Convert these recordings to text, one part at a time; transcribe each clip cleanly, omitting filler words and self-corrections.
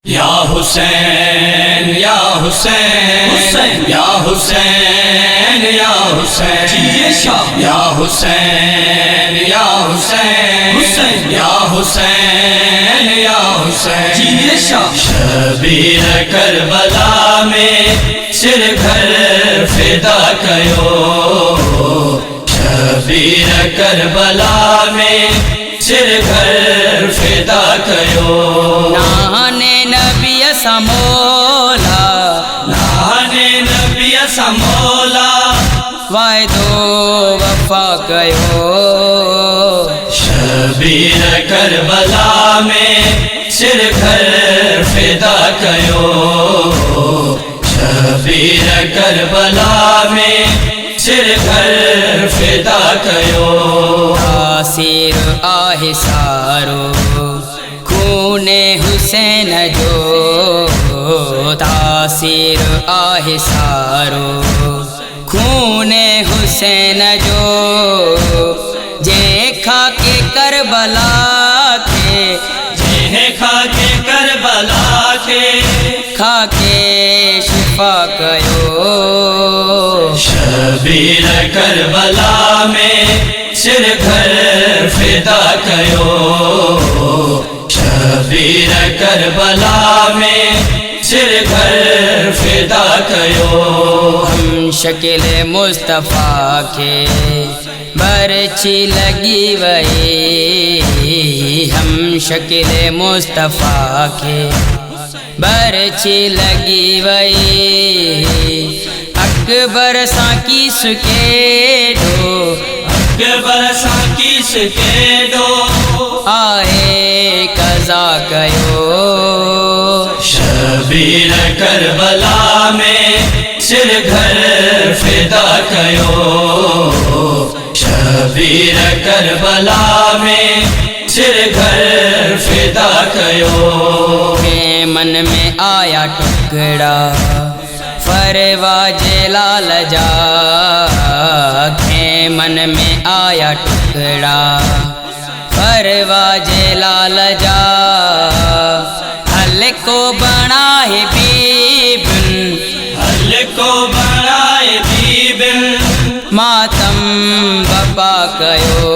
یا حسین یا حسین یا حسین یا حسین یا حسین یا حسین یا حسین یا حسین شبیر کربلا میں سر گھر فدا کیو شبیر کربلا میں سر گھر فدا کیو نانے نبی سمولا نانے نبی سمولا وعدو وفا کیو شبیر کربلا میں سر گھر فدا کیو شبیر کربلا میں سر گھر فدا کیو تاثیر آہ سارو خون حسین جو تاثیر آہ سارو خون حسین جو جے کھا کے کربلا کے جنہیں کھا کے کربلا کے کھا کے شفا کیو شبیر کربلا میں سر گھر فدا کیو شبیر کربلا میں سر گھر فدا کیو ہم شکل مصطفیٰ کے برچھی لگی وئی ہم شکل مصطفیٰ کے برچھی لگی وئی اکبر ساں کی سکیڈو اکبر ساں کی سکیڈو آئے قضا کیو شبیر کربلا میں سر گھر فدا کیو شبیر کربلا میں سر گھر فدا کیو کہ من میں آیا ٹکڑا فروا جلال جا کہ من میں آیا ٹکڑا فروا جلال جا حل کو بنائے بیبن حل کو بنائے بیبن ماتم بپا کیو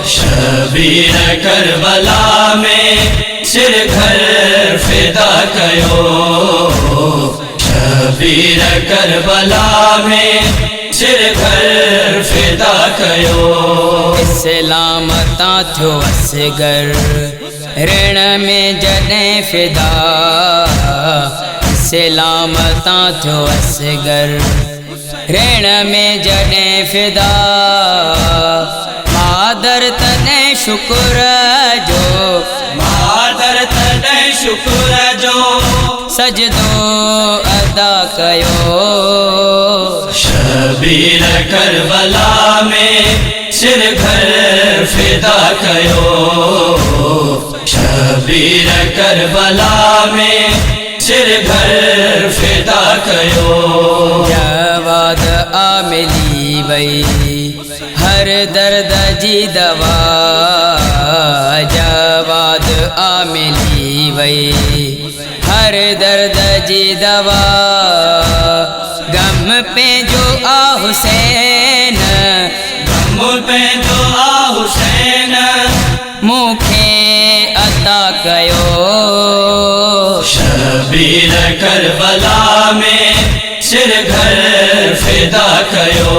شبیر کربلا میں سر گھر فدا کیو شبیر کربلا میں سر گھر فدا کیو اسلام تا تھو اصغر رن میں جڏیں فدا اسلام تا تھو اصغر رن میں جڏیں فدا مادر تنے شکر جو مادر تنے شکر جو سجدو ادا کیو شبیر کربلا میں سر گھر فدا کیو شبیر کربلا میں سر گھر فدا کیو جواد عاملی وئی ہر درد جی دوا جواد عاملی وئی ہر درد جی دوا غم پہ جو آ حسین غم پہ جو آ حسین موکھے عطا کیو شبیر کربلا میں سر گھر فدا کیو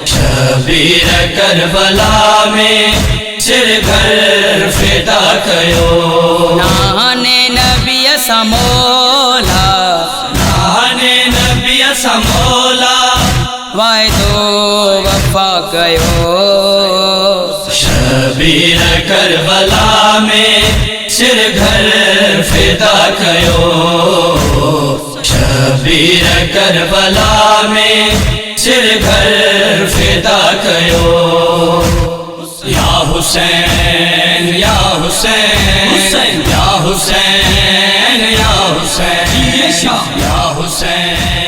شبیر کربلا میں سر گھر فدا کیو نانے نبی سمولا نانے نبی سمولا وعدو وفا کیو شبیر کربلا میں سر گھر فدا کیو شبیر کربلا میں سر گھر فدا کیو یا حسین یا حسین یا حسین یا حسین یا حسین